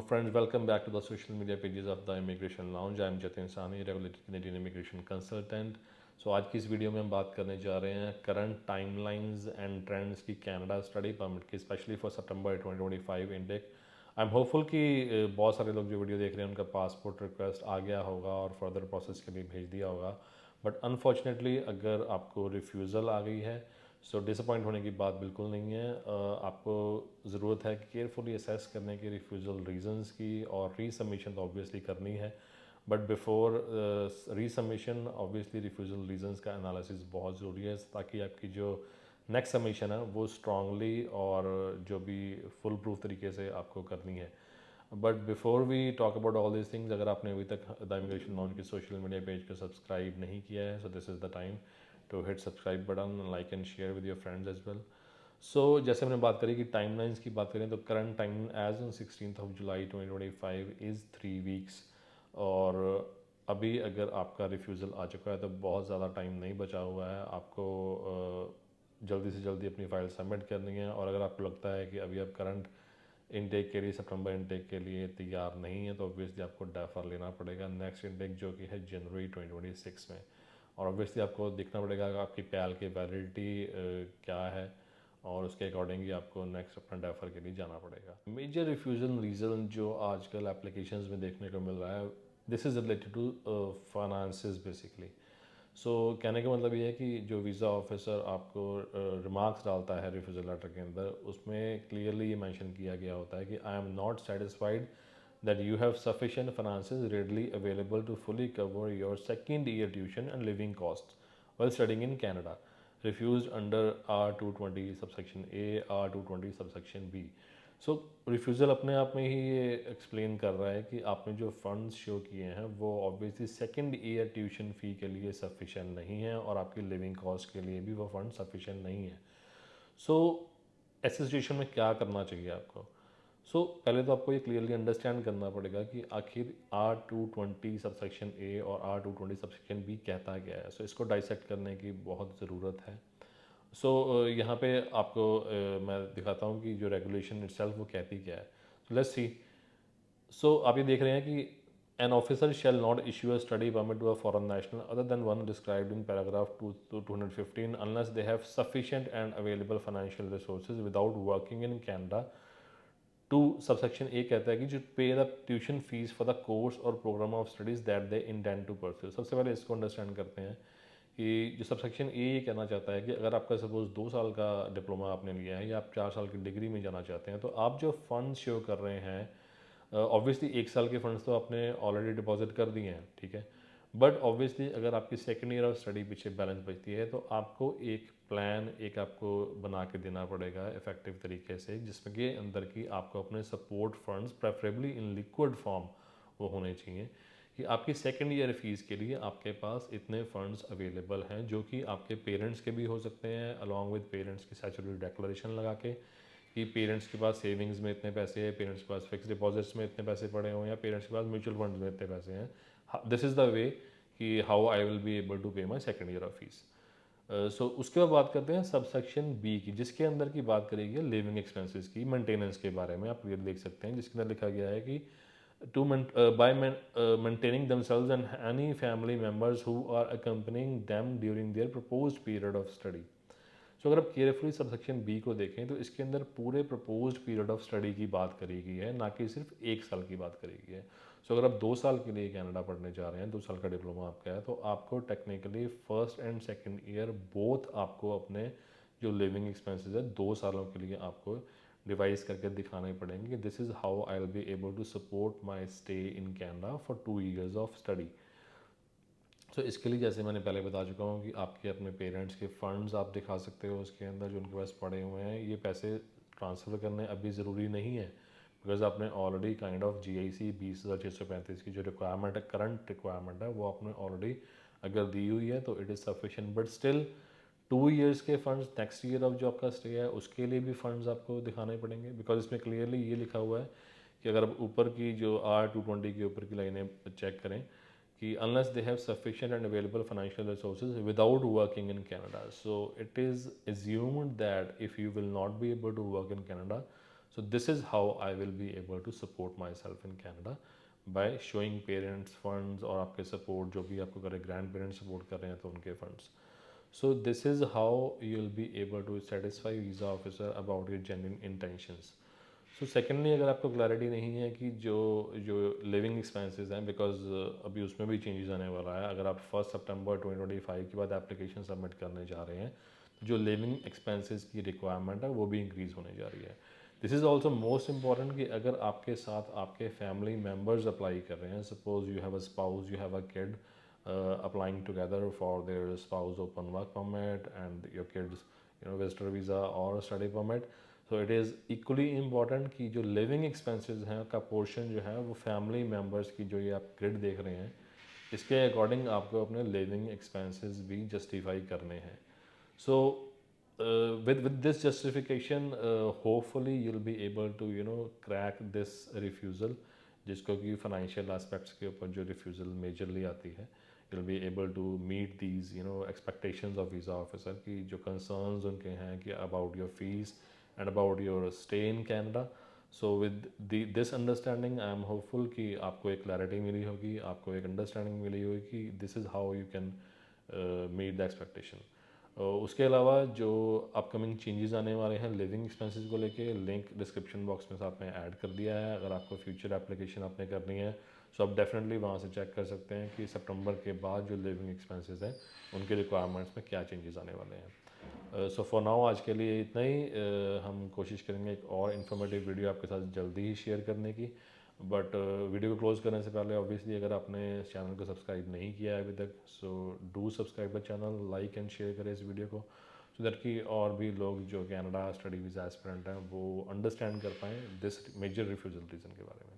friends, welcome back to the social media pages of the Immigration Lounge. I am Jatin Sahni, regulated Canadian immigration consultant. So आज की इस video में हम बात करने जा रहे हैं करंट टाइमलाइंस एंड ट्रेंड्स की कनाडा स्टडी परमिट की, specially for September 2025 intake. I am hopeful कि बहुत सारे लोग जो वीडियो देख रहे हैं उनका पासपोर्ट रिक्वेस्ट आ गया होगा और फर्दर प्रोसेस के लिए भेज दिया होगा। बट अनफॉर्चुनेटली अगर आपको रिफ्यूज़ल आ गई है सो डिसअपॉइंट होने की बात बिल्कुल नहीं है। आपको ज़रूरत है कि केयरफुली असेस करने के रिफ्यूज़ल रीजंस की, और रीसबमिशन तो ऑब्वियसली करनी है। But before resubmission obviously refusal reasons का एनालिसिस बहुत ज़रूरी है, ताकि आपकी जो नेक्स्ट सबमिशन है वो स्ट्रांगली और जो भी फुल प्रूफ तरीके से आपको करनी है। But before we talk about all this things, अगर आपने अभी तक द इमिग्रेशन लॉन्च के सोशल मीडिया पेज को सब्सक्राइब नहीं किया है, so this is the time to hit subscribe button, like and share with your friends as well. So जैसे हमने बात करी कि टाइमलाइंस की बात करें, तो current time age on 16 July 2025 is 3 weeks. और अभी अगर आपका रिफ्यूज़ल आ चुका है तो बहुत ज़्यादा टाइम नहीं बचा हुआ है। आपको जल्दी से जल्दी अपनी फ़ाइल सबमिट करनी है। और अगर आपको लगता है कि अभी आप करंट इनटेक के लिए, सितंबर इनटेक के लिए तैयार नहीं है, तो ऑब्वियसली आपको डेफर लेना पड़ेगा नेक्स्ट इनटेक जो कि है जनवरी 2026 में। और ऑब्वियसली आपको देखना पड़ेगा कि आपकी पैल की वैलिडिटी क्या है, और उसके अकॉर्डिंग ही आपको नेक्स्ट अपना डेफर के लिए जाना पड़ेगा। मेजर रिफ्यूज़ल रीज़न जो आजकल एप्लीकेशंस में देखने को मिल रहा है, this is related to finances basically. So कहने का मतलब ये है कि जो वीज़ा ऑफिसर आपको रिमार्क्स डालता है रिफ्यूज़ल लेटर के अंदर, उसमें क्लियरली ये मेंशन किया गया होता है कि I am not satisfied that you have sufficient finances readily available to fully cover your second year tuition and living costs while studying in Canada. Refused under R220 subsection A, R220 subsection B. So refusal अपने आप में ही ये explain कर रहा है कि आपने जो फंड्स शो किए हैं वो obviously second year tuition fee के लिए सफिशेंट नहीं है, और आपकी लिविंग कॉस्ट के लिए भी वो फंड सफिशेंट नहीं है। सो ऐसी सिचुएशन में क्या करना चाहिए आपको? पहले तो आपको ये क्लियरली अंडरस्टैंड करना पड़ेगा कि आखिर R220 सबसेक्शन ए और R220 सबसेक्शन बी कहता क्या है। इसको डाइसेक्ट करने की बहुत ज़रूरत है। यहाँ पे आपको मैं दिखाता हूँ कि जो रेगुलेशन इटसेल्फ वो कहती क्या है। Let's see. आप ये देख रहे हैं कि an officer shall not issue a study permit to a foreign national other than one described in paragraph 2 to 215 unless they have sufficient and available financial resources without working in Canada to subsection A कहता है कि जो pay the tuition fees for the course और programme of studies that they intend to pursue. सबसे पहले इसको understand करते हैं कि जो सबसेक्शन ए ये कहना चाहता है कि अगर आपका सपोज 2 साल का डिप्लोमा आपने लिया है या आप 4 साल की डिग्री में जाना चाहते हैं, तो आप जो फंड शो कर रहे हैं, ऑब्वियसली 1 साल के फंड्स तो आपने ऑलरेडी डिपॉजिट कर दिए हैं, ठीक है। बट ऑब्वियसली अगर आपकी सेकेंड ईयर ऑफ स्टडी पीछे बैलेंस बचती है, तो आपको एक प्लान एक आपको बना के देना पड़ेगा इफेक्टिव तरीके से, जिसमें कि अंदर की आपको अपने support funds preferably in liquid form वो होने चाहिए कि आपकी सेकेंड ईयर फीस के लिए आपके पास इतने फंड्स अवेलेबल हैं, जो कि आपके पेरेंट्स के भी हो सकते हैं, अलॉन्ग विद पेरेंट्स की स्टैट्यूटरी डिक्लेरेशन लगा के कि पेरेंट्स के पास सेविंग्स में इतने पैसे हैं, पेरेंट्स के पास फिक्स डिपॉजिट्स में इतने पैसे पड़े हुए हैं, या पेरेंट्स के पास म्यूचुअल फंड्स में इतने पैसे हैं। दिस इज़ द वे कि how I will be able to pay my second year of fees. उसके बाद बात करते हैं सबसेक्शन बी की, जिसके अंदर की बात करेगी लिविंग एक्सपेंसेस की, मेंटेनेंस के बारे में। आप ये देख सकते हैं जिसके अंदर लिखा गया है कि to by maintaining themselves and any family members who are accompanying them during their proposed period of study. अगर आप केयरफुली सबसेक्शन बी को देखें तो इसके अंदर पूरे प्रपोज्ड पीरियड ऑफ स्टडी की बात करी गई है, ना कि सिर्फ 1 साल की बात करी गई है। अगर आप 2 साल के लिए कनाडा पढ़ने जा रहे हैं, 2 साल का डिप्लोमा आपका है, तो आपको technically first and second year both आपको अपने जो लिविंग एक्सपेंसेस है 2 सालों के लिए आपको डिवाइस करके दिखाने पड़ेंगे कि this is how I will be able to support my stay in Canada for 2 years of study. इसके लिए जैसे मैंने पहले बता चुका हूँ कि आपके अपने पेरेंट्स के फंड्स आप दिखा सकते हो उसके अंदर जो उनके पास पड़े हुए हैं। ये पैसे ट्रांसफ़र करने अभी ज़रूरी नहीं है, बिकॉज आपने ऑलरेडी काइंड ऑफ GIC 20,635 की जो रिक्वायरमेंट है, करंट रिक्वायरमेंट है, वो आपने ऑलरेडी अगर दी हुई है तो it is sufficient. But still 2 years के फंड्स, नेक्स्ट ईयर ऑफ जो आपका स्टे है उसके लिए भी फंड्स आपको दिखाने पड़ेंगे, बिकॉज इसमें क्लियरली ये लिखा हुआ है कि अगर आप ऊपर की जो R220 के ऊपर की लाइनें चेक करें कि unless they have sufficient and available financial resources without working in Canada. So it is assumed that if you will not be able to work in Canada, So this is how I will be able to support myself in Canada by showing parents funds और आपके support जो भी आपको करे grand parents support कर रहे हैं तो उनके funds. So this is how you'll be able to satisfy visa officer about your genuine intentions. So secondly अगर आपको क्लैरिटी नहीं है कि जो जो लिविंग एक्सपेंसेस हैं बिकॉज अभी उसमें भी चेंजेस आने वाला है, अगर आप 1 सितंबर 2025 के बाद एप्लीकेशन सबमिट करने जा रहे हैं तो जो लिविंग एक्सपेंसेस की रिक्वायरमेंट है वो भी इंक्रीज़ होने जा रही है. This is also most important कि अगर आपके साथ आपके फैमिली मेम्बर्स अप्लाई कर रहे हैं, suppose you have a spouse, you have a kid applying together for their spouse open work permit and your kids visitor visa और study permit. So it is equally important कि जो living expenses हैं का portion जो है वो family members की जो ये आप ग्रिड देख रहे हैं इसके अकॉर्डिंग आपको अपने लिविंग एक्सपेंसेस भी जस्टिफाई करने हैं. सो with this justification hopefully you'll be able to crack this refusal, जिसको कि financial aspects के ऊपर जो refusal majorly आती है. You'll be able to meet these expectations of visa officer कि जो concerns उनके हैं कि about your fees and about your stay in Canada. So with this understanding I am hopeful कि आपको एक clarity मिली होगी, आपको एक understanding मिली होगी कि this is how you can meet the expectation. उसके अलावा जो अपकमिंग चेंजेस आने वाले हैं लिविंग एक्सपेंसेस को लेके, लिंक डिस्क्रिप्शन बॉक्स में साथ में ऐड कर दिया है. अगर आपको फ्यूचर एप्लीकेशन आपने करनी है सो आप डेफिनेटली वहाँ से चेक कर सकते हैं कि सितंबर के बाद जो लिविंग एक्सपेंसेस हैं उनके रिक्वायरमेंट्स में क्या चेंजेस आने वाले हैं. सो फॉर नाउ आज के लिए इतना ही. हम कोशिश करेंगे एक और इन्फॉर्मेटिव वीडियो आपके साथ जल्दी ही शेयर करने की. बट वीडियो को क्लोज करने से पहले ऑब्वियसली अगर आपने इस चैनल को सब्सक्राइब नहीं किया है अभी तक so do subscribe the channel, like and share करें इस वीडियो को सो दैट कि और भी लोग जो कनाडा स्टडी वीज़ा एस्पिरेंट हैं वो अंडरस्टैंड कर पाएँ दिस मेजर रिफ्यूजल रीज़न के बारे में.